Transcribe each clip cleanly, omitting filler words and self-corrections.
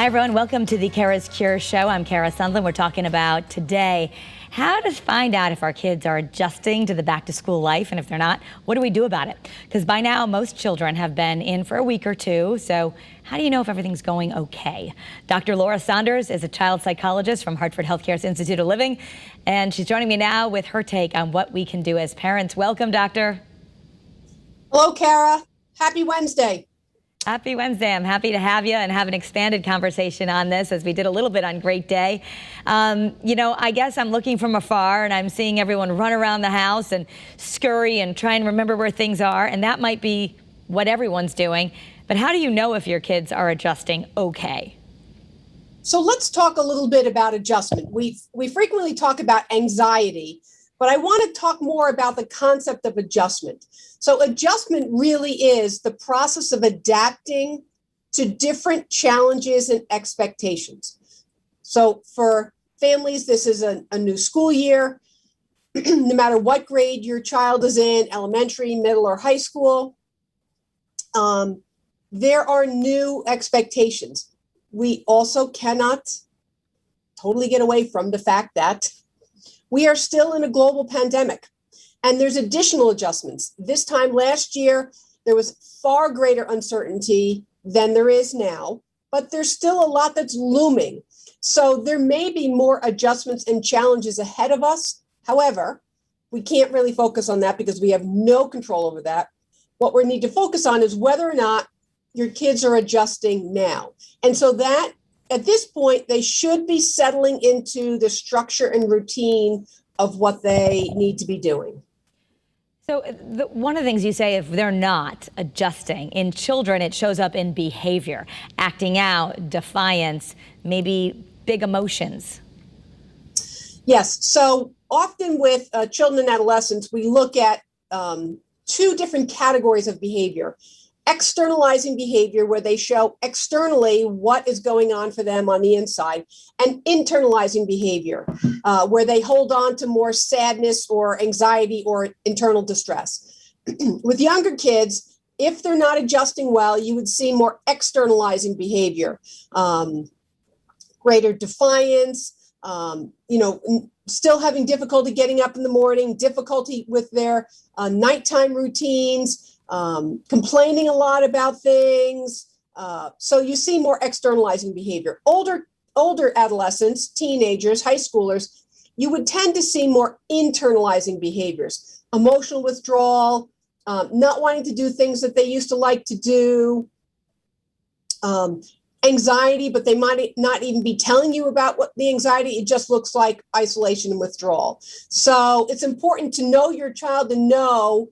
Hi, everyone. Welcome to the CURES show. I'm Kara Sundlin. We're talking about today how to find out if our kids are adjusting to the back-to-school life, and if they're not, what do we do about it? Because by now, most children have been in for a week or two, so how do you know if everything's going okay? Dr. Laura Saunders is a child psychologist from Hartford Healthcare's Institute of Living, and she's joining me now with her take on what we can do as parents. Welcome, Doctor. Hello, Kara. Happy Wednesday. Happy Wednesday. I'm happy to have you and have an expanded conversation on this, as we did a little bit on Great Day. I guess I'm looking from afar and I'm seeing everyone run around the house and scurry and try and remember where things are. And that might be what everyone's doing. But how do you know if your kids are adjusting okay? So let's talk a little bit about adjustment. We frequently talk about anxiety, but I want to talk more about the concept of adjustment. So adjustment really is the process of adapting to different challenges and expectations. So for families, this is a new school year. No matter what grade your child is in, elementary, middle, or high school, there are new expectations. We also cannot totally get away from the fact that we are still in a global pandemic. And there's additional adjustments. This time last year, there was far greater uncertainty than there is now, but there's still a lot that's looming. So there may be more adjustments and challenges ahead of us. However, we can't really focus on that because we have no control over that. What we need to focus on is whether or not your kids are adjusting now. And so that at this point, they should be settling into the structure and routine of what they need to be doing. So one of the things you say, if they're not adjusting, in children, it shows up in behavior, acting out, defiance, maybe big emotions. Yes. So often with children and adolescents, we look at two different categories of behavior. Externalizing behavior, where they show externally what is going on for them on the inside, and internalizing behavior, where they hold on to more sadness or anxiety or internal distress. With younger kids, if they're not adjusting well, you would see more externalizing behavior, greater defiance, still having difficulty getting up in the morning, difficulty with their nighttime routines, complaining a lot about things. So you see more externalizing behavior. Older adolescents, teenagers, high schoolers, you would tend to see more internalizing behaviors, emotional withdrawal, not wanting to do things that they used to like to do, anxiety, but they might not even be telling you about what the anxiety, it just looks like isolation and withdrawal. So it's important to know your child and know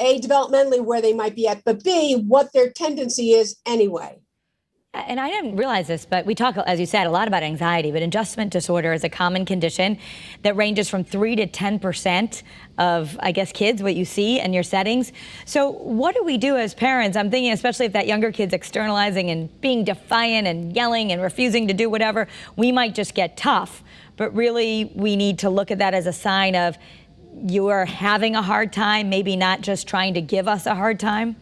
A, developmentally where they might be at, but B, what their tendency is anyway. And I didn't realize this, but we talk, as you said, a lot about anxiety, but adjustment disorder is a common condition that ranges from 3 to 10% of, I guess, kids, what you see in your settings. So what do we do as parents? I'm thinking, especially if that younger kid's externalizing and being defiant and yelling and refusing to do whatever, we might just get tough. But really, we need to look at that as a sign of you are having a hard time, maybe not just trying to give us a hard time?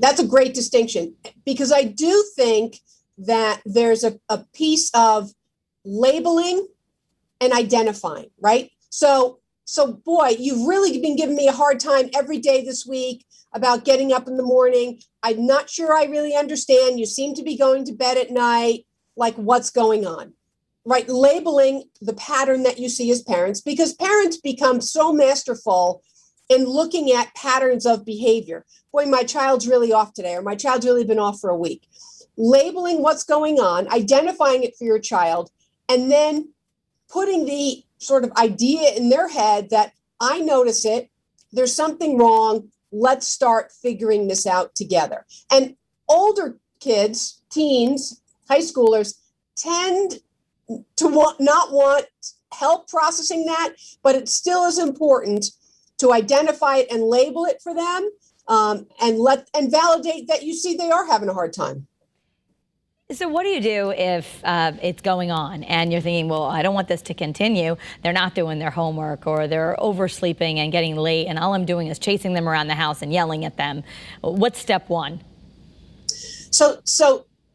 That's a great distinction, because I do think that there's a piece of labeling and identifying, right? So boy, you've really been giving me a hard time every day this week about getting up in the morning. I'm not sure I really understand. You seem to be going to bed at night. Like, what's going on? Right, labeling the pattern that you see as parents, because parents become so masterful in looking at patterns of behavior. Boy, my child's really off today, or my child's really been off for a week. Labeling what's going on, identifying it for your child, and then putting the sort of idea in their head that I notice it, there's something wrong, let's start figuring this out together. And older kids, teens, high schoolers, tend to not want help processing that, but it still is important to identify it and label it for them, and validate that you see they are having a hard time. So what do you do if it's going on and you're thinking, well, I don't want this to continue. They're not doing their homework, or they're oversleeping and getting late, and all I'm doing is chasing them around the house and yelling at them. What's step one? So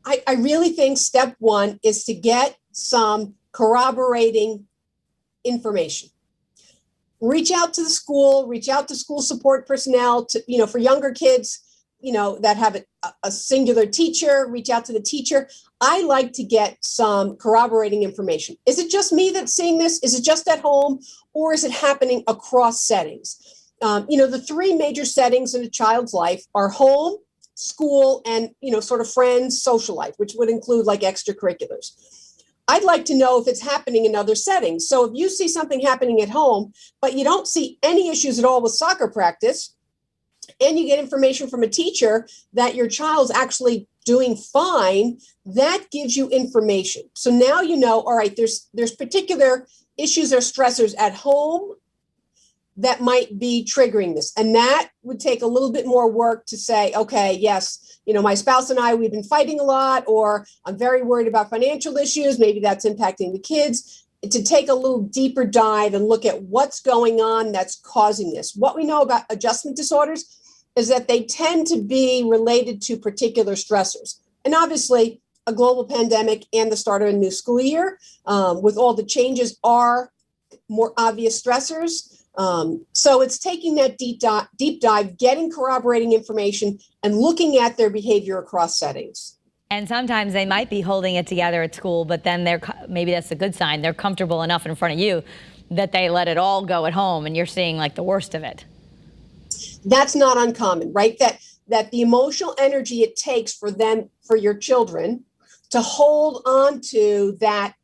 I really think step one is to get some corroborating information. Reach out to the school, reach out to school support personnel to, for younger kids, that have a singular teacher, reach out to the teacher. I like to get some corroborating information. Is it just me that's seeing this? Is it just at home, or is it happening across settings? The three major settings in a child's life are home, school, and, sort of friends, social life, which would include like extracurriculars. I'd like to know if it's happening in other settings. So if you see something happening at home, but you don't see any issues at all with soccer practice, and you get information from a teacher that your child's actually doing fine, that gives you information. So now all right, there's particular issues or stressors at home that might be triggering this. And that would take a little bit more work to say, okay, yes, my spouse and I, we've been fighting a lot, or I'm very worried about financial issues. Maybe that's impacting the kids. To take a little deeper dive and look at what's going on that's causing this. What we know about adjustment disorders is that they tend to be related to particular stressors. And obviously, a global pandemic and the start of a new school year with all the changes are more obvious stressors. So it's taking that deep dive, getting corroborating information, and looking at their behavior across settings. And sometimes they might be holding it together at school, but then maybe that's a good sign. They're comfortable enough in front of you that they let it all go at home, and you're seeing like the worst of it. That's not uncommon, right? That the emotional energy it takes for your children to hold on to that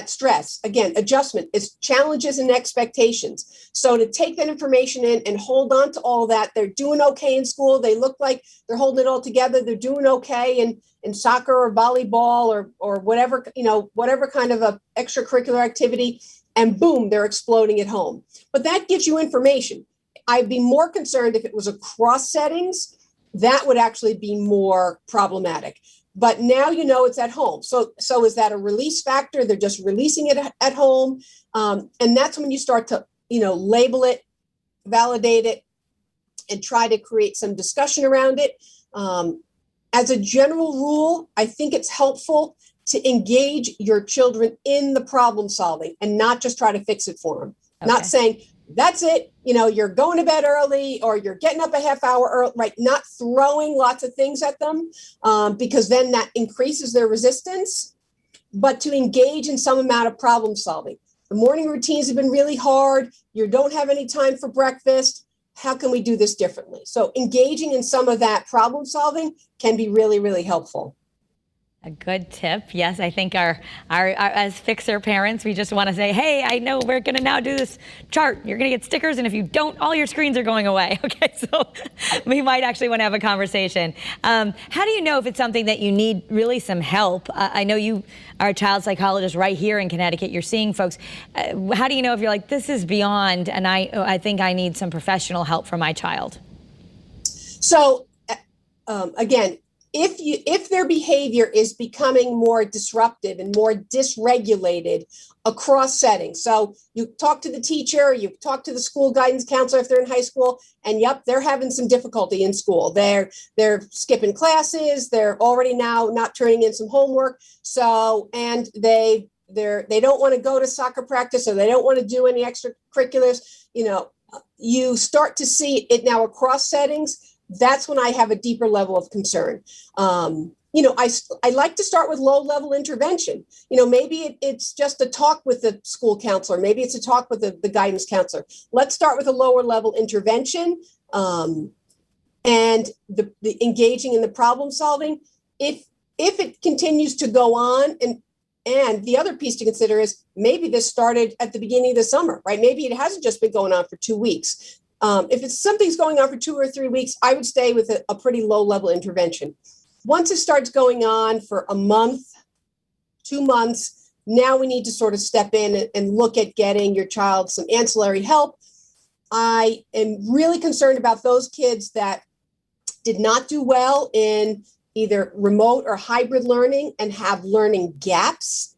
stress. Again, adjustment is challenges and expectations. So to take that information in and hold on to all that, they're doing okay in school. They look like they're holding it all together. They're doing okay in soccer or volleyball or whatever, whatever kind of a extracurricular activity, and boom, they're exploding at home. But that gives you information. I'd be more concerned if it was across settings. That would actually be more problematic. But now it's at home. So is that a release factor? They're just releasing it at home. And that's when you start to, label it, validate it, and try to create some discussion around it. As a general rule, I think it's helpful to engage your children in the problem solving and not just try to fix it for them. Okay. Not saying, that's it, you're going to bed early or you're getting up a half hour early, right? Not throwing lots of things at them because then that increases their resistance, but to engage in some amount of problem solving. The morning routines have been really hard. You don't have any time for breakfast. How can we do this differently? So engaging in some of that problem solving can be really, really helpful. A good tip. Yes, I think our as fixer parents, we just want to say, hey, I know we're going to now do this chart. You're going to get stickers, and if you don't, all your screens are going away. Okay, so we might actually want to have a conversation. How do you know if it's something that you need really some help? I know you are a child psychologist right here in Connecticut. You're seeing folks. How do you know if you're like, this is beyond, and I think I need some professional help for my child? So, again, if their behavior is becoming more disruptive and more dysregulated across settings, so you talk to the teacher, you talk to the school guidance counselor if they're in high school, and yep, they're having some difficulty in school. They're skipping classes. They're already now not turning in some homework. So, and they don't want to go to soccer practice, or they don't want to do any extracurriculars. You start to see it now across settings. That's when I have a deeper level of concern. I like to start with low level intervention. Maybe it's just a talk with the school counselor. Maybe it's a talk with the guidance counselor. Let's start with a lower level intervention and the engaging in the problem solving. If it continues to go on, and the other piece to consider is maybe this started at the beginning of the summer, right? Maybe it hasn't just been going on for 2 weeks. If it's something's going on for 2 or 3 weeks, I would stay with a pretty low level intervention. Once it starts going on for a month, 2 months, now we need to sort of step in and look at getting your child some ancillary help. I am really concerned about those kids that did not do well in either remote or hybrid learning and have learning gaps.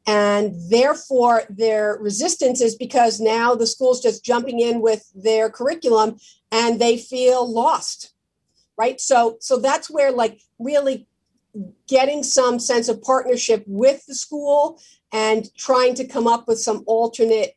And therefore, their resistance is because now the school's just jumping in with their curriculum and they feel lost, right? So that's where, like, really getting some sense of partnership with the school and trying to come up with some alternate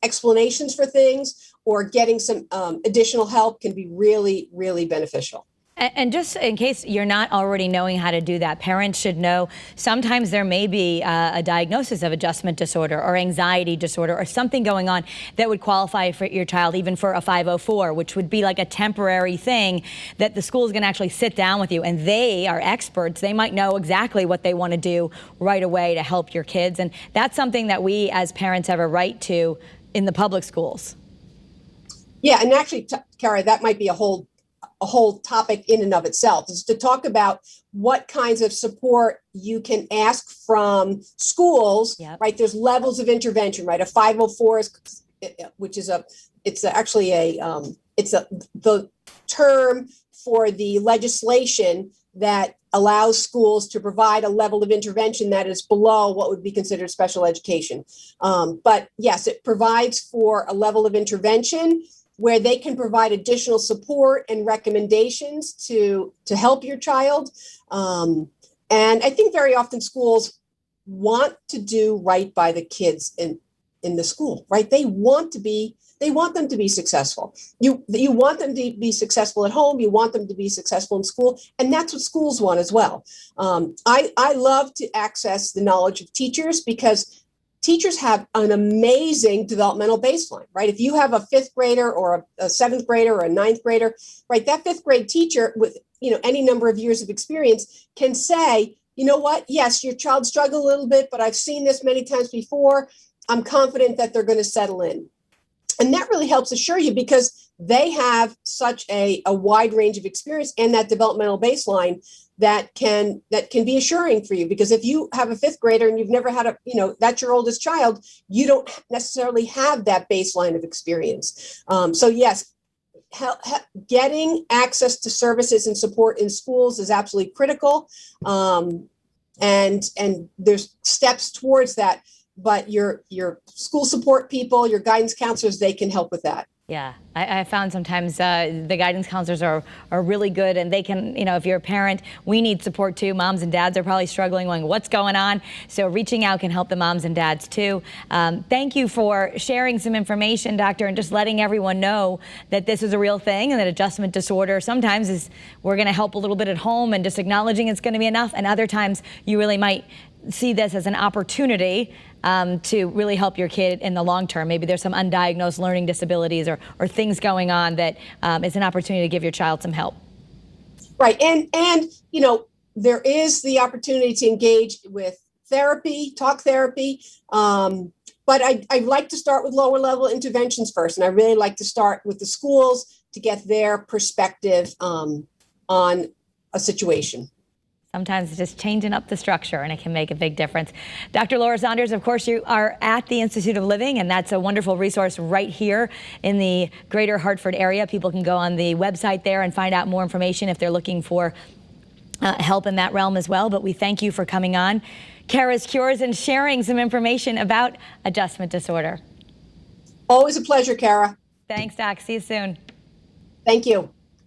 explanations for things, or getting some additional help can be really, really beneficial. And just in case you're not already knowing how to do that, parents should know sometimes there may be a diagnosis of adjustment disorder or anxiety disorder or something going on that would qualify for your child even for a 504, which would be like a temporary thing that the school is going to actually sit down with you, and they are experts. They might know exactly what they want to do right away to help your kids. And that's something that we as parents have a right to in the public schools. Yeah, and actually, Kara, that might be a whole topic in and of itself, is to talk about what kinds of support you can ask from schools. Yep. Right? There's levels of intervention, right? A 504 is, which is the term for the legislation that allows schools to provide a level of intervention that is below what would be considered special education. But yes, it provides for a level of intervention where they can provide additional support and recommendations to help your child. And I think very often schools want to do right by the kids in the school, right? They want them to be successful. You want them to be successful at home. You want them to be successful in school. And that's what schools want as well. I love to access the knowledge of teachers, because teachers have an amazing developmental baseline, right? If you have a fifth grader or a seventh grader or a ninth grader, right, that fifth grade teacher with, any number of years of experience can say, you know what, yes, your child struggled a little bit, but I've seen this many times before. I'm confident that they're going to settle in. And that really helps assure you, because they have such a wide range of experience and that developmental baseline that can be assuring for you. Because if you have a fifth grader and you've never had that's your oldest child, you don't necessarily have that baseline of experience. So yes, getting access to services and support in schools is absolutely critical. And there's steps towards that. But your school support people, your guidance counselors, they can help with that. Yeah, I found sometimes the guidance counselors are really good, and they can, if you're a parent, we need support too. Moms and dads are probably struggling, going, what's going on? So reaching out can help the moms and dads too. Thank you for sharing some information, Doctor, and just letting everyone know that this is a real thing, and that adjustment disorder sometimes we're going to help a little bit at home and just acknowledging it's going to be enough, and other times you really might see this as an opportunity to really help your kid in the long term. Maybe there's some undiagnosed learning disabilities or things going on that is an opportunity to give your child some help. Right. And there is the opportunity to engage with therapy, talk therapy. But I like to start with lower level interventions first. And I really like to start with the schools to get their perspective on a situation. Sometimes it's just changing up the structure, and it can make a big difference. Dr. Laura Saunders, of course, you are at the Institute of Living, and that's a wonderful resource right here in the greater Hartford area. People can go on the website there and find out more information if they're looking for help in that realm as well. But we thank you for coming on CURES and sharing some information about adjustment disorder. Always a pleasure, Kara. Thanks, Doc. See you soon. Thank you.